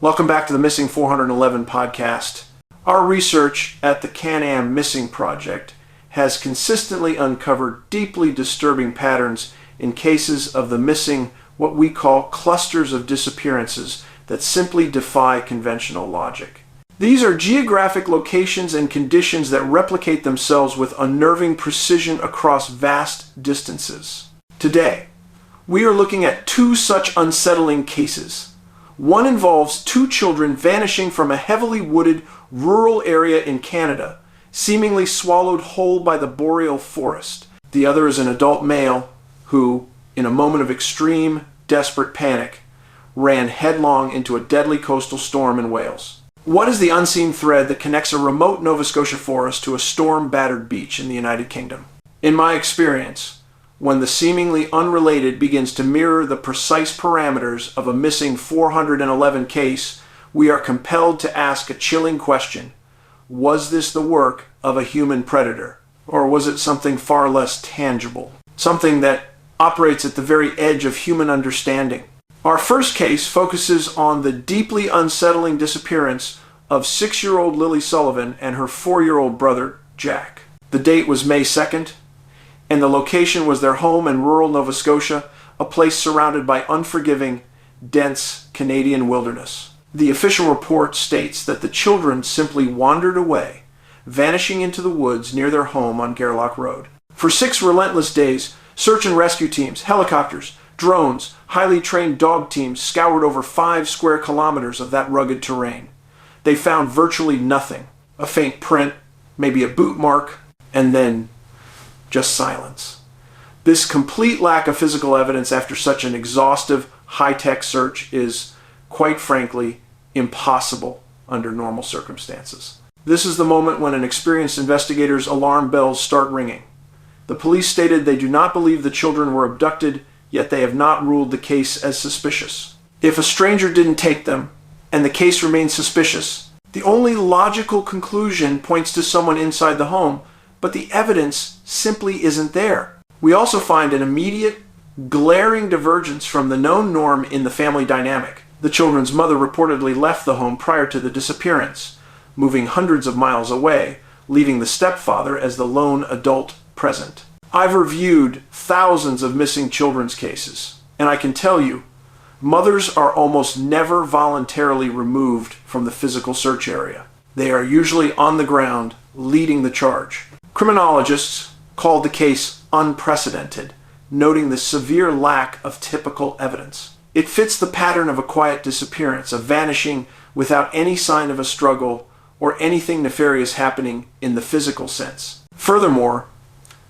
Welcome back to the Missing 411 podcast. Our research at the Can-Am Missing Project has consistently uncovered deeply disturbing patterns in cases of the missing, what we call clusters of disappearances that simply defy conventional logic. These are geographic locations and conditions that replicate themselves with unnerving precision across vast distances. Today, we are looking at two such unsettling cases. One involves two children vanishing from a heavily wooded rural area in Canada, seemingly swallowed whole by the boreal forest. The other is an adult male who, in a moment of extreme, desperate panic, ran headlong into a deadly coastal storm in Wales. What is the unseen thread that connects a remote Nova Scotia forest to a storm-battered beach in the United Kingdom? In my experience, when the seemingly unrelated begins to mirror the precise parameters of a missing 411 case, we are compelled to ask a chilling question. Was this the work of a human predator? Or was it something far less tangible? Something that operates at the very edge of human understanding? Our first case focuses on the deeply unsettling disappearance of 6-year-old Lily Sullivan and her 4-year-old brother, Jack. The date was May 2nd, and the location was their home in rural Nova Scotia, a place surrounded by unforgiving, dense Canadian wilderness. The official report states that the children simply wandered away, vanishing into the woods near their home on Gairloch Road. For 6 relentless days, search and rescue teams, helicopters, drones, highly trained dog teams scoured over 5 square kilometers of that rugged terrain. They found virtually nothing. A faint print, maybe a boot mark, and then just silence. This complete lack of physical evidence after such an exhaustive, high-tech search is, quite frankly, impossible under normal circumstances. This is the moment when an experienced investigator's alarm bells start ringing. The police stated they do not believe the children were abducted, yet they have not ruled the case as suspicious. If a stranger didn't take them, and the case remains suspicious, the only logical conclusion points to someone inside the home, but the evidence simply isn't there. We also find an immediate, glaring divergence from the known norm in the family dynamic. The children's mother reportedly left the home prior to the disappearance, moving hundreds of miles away, leaving the stepfather as the lone adult present. I've reviewed thousands of missing children's cases, and I can tell you, mothers are almost never voluntarily removed from the physical search area. They are usually on the ground, leading the charge. Criminologists called the case unprecedented, noting the severe lack of typical evidence. It fits the pattern of a quiet disappearance, a vanishing without any sign of a struggle or anything nefarious happening in the physical sense. Furthermore,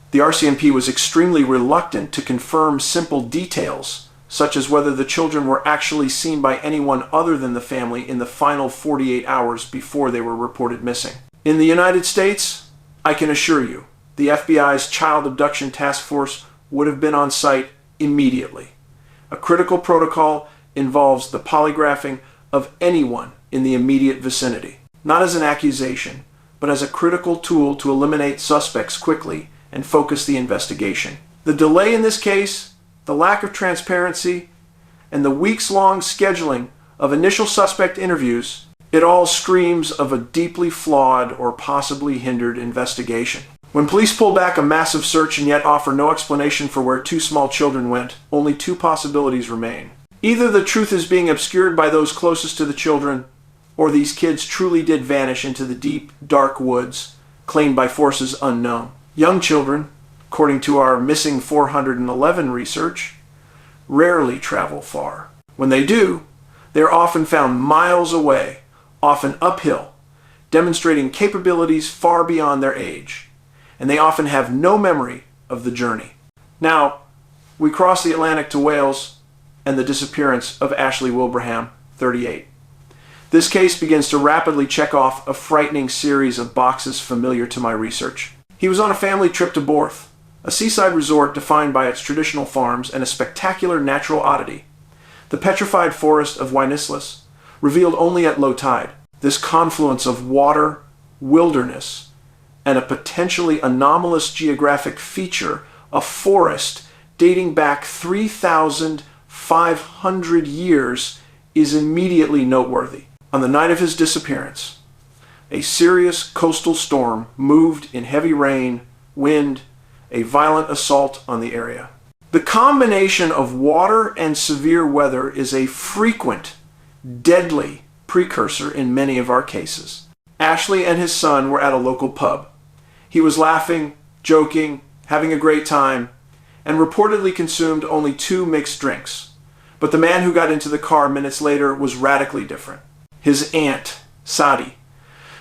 the RCMP was extremely reluctant to confirm simple details, such as whether the children were actually seen by anyone other than the family in the final 48 hours before they were reported missing. In the United States, I can assure you, the FBI's Child Abduction Task Force would have been on site immediately. A critical protocol involves the polygraphing of anyone in the immediate vicinity, not as an accusation, but as a critical tool to eliminate suspects quickly and focus the investigation. The delay in this case, the lack of transparency, and the weeks-long scheduling of initial suspect interviews, it all screams of a deeply flawed or possibly hindered investigation. When police pull back a massive search and yet offer no explanation for where 2 small children went, only 2 possibilities remain. Either the truth is being obscured by those closest to the children, or these kids truly did vanish into the deep, dark woods, claimed by forces unknown. Young children, according to our Missing 411 research, rarely travel far. When they do, they are often found miles away, often uphill, demonstrating capabilities far beyond their age, and they often have no memory of the journey. Now, we cross the Atlantic to Wales and the disappearance of Ashley Wilbraham, 38. This case begins to rapidly check off a frightening series of boxes familiar to my research. He was on a family trip to Borth, a seaside resort defined by its traditional farms and a spectacular natural oddity, the petrified forest of Wynislas, revealed only at low tide. This confluence of water, wilderness, and a potentially anomalous geographic feature, a forest dating back 3,500 years, is immediately noteworthy. On the night of his disappearance, a serious coastal storm moved in heavy rain, wind, a violent assault on the area. The combination of water and severe weather is a frequent, deadly precursor in many of our cases. Ashley and his son were at a local pub. He was laughing, joking, having a great time, and reportedly consumed only 2 mixed drinks. But the man who got into the car minutes later was radically different. His aunt, Sadi,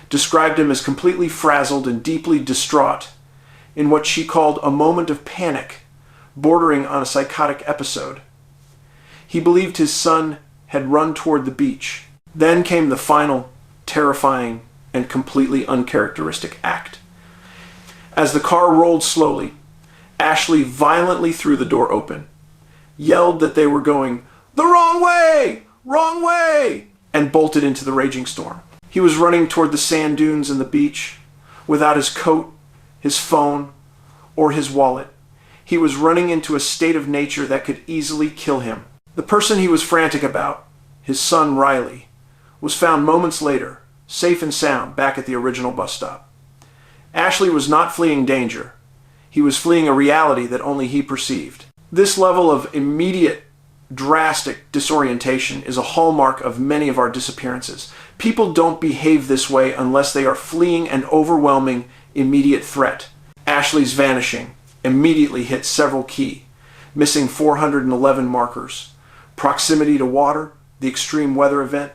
described him as completely frazzled and deeply distraught in what she called a moment of panic, bordering on a psychotic episode. He believed his son had run toward the beach. Then came the final, terrifying, and completely uncharacteristic act. As the car rolled slowly, Ashley violently threw the door open, yelled that they were going the wrong way, and bolted into the raging storm. He was running toward the sand dunes and the beach without his coat, his phone, or his wallet. He was running into a state of nature that could easily kill him. The person he was frantic about, his son Riley, was found moments later, safe and sound, back at the original bus stop. Ashley was not fleeing danger. He was fleeing a reality that only he perceived. This level of immediate, drastic disorientation is a hallmark of many of our disappearances. People don't behave this way unless they are fleeing an overwhelming, immediate threat. Ashley's vanishing immediately hit several key, missing 411 markers, proximity to water, the extreme weather event,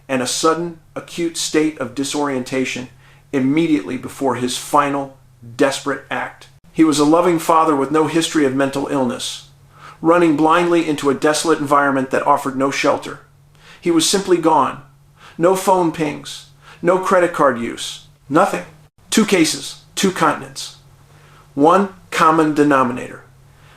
and a sudden, acute state of disorientation immediately before his final, desperate act. He was a loving father with no history of mental illness, running blindly into a desolate environment that offered no shelter. He was simply gone. No phone pings, no credit card use, nothing. 2 cases, 2 continents. One common denominator,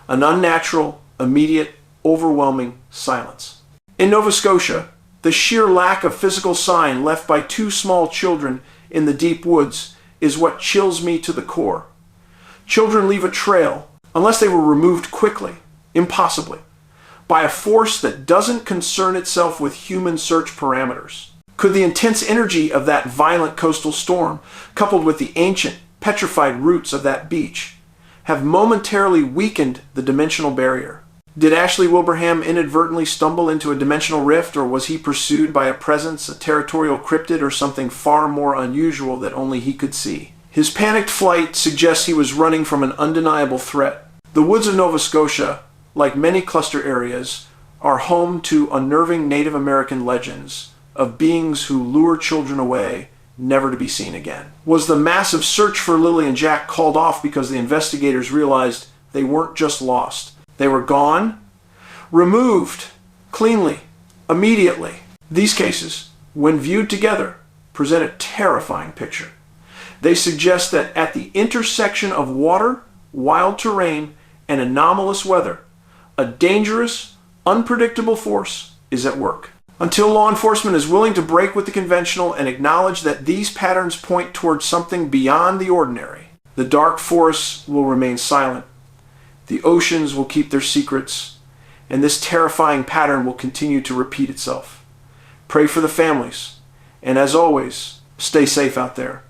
an unnatural, immediate, overwhelming silence. In Nova Scotia, the sheer lack of physical sign left by 2 small children in the deep woods is what chills me to the core. Children leave a trail, unless they were removed quickly, impossibly, by a force that doesn't concern itself with human search parameters. Could the intense energy of that violent coastal storm, coupled with the ancient, petrified roots of that beach, have momentarily weakened the dimensional barrier? Did Ashley Wilbraham inadvertently stumble into a dimensional rift, or was he pursued by a presence, a territorial cryptid, or something far more unusual that only he could see? His panicked flight suggests he was running from an undeniable threat. The woods of Nova Scotia, like many cluster areas, are home to unnerving Native American legends of beings who lure children away, never to be seen again. Was the massive search for Lily and Jack called off because the investigators realized they weren't just lost? They were gone, removed, cleanly, immediately. These cases, when viewed together, present a terrifying picture. They suggest that at the intersection of water, wild terrain, and anomalous weather, a dangerous, unpredictable force is at work. Until law enforcement is willing to break with the conventional and acknowledge that these patterns point towards something beyond the ordinary, the dark forests will remain silent. The oceans will keep their secrets, and this terrifying pattern will continue to repeat itself. Pray for the families, and as always, stay safe out there.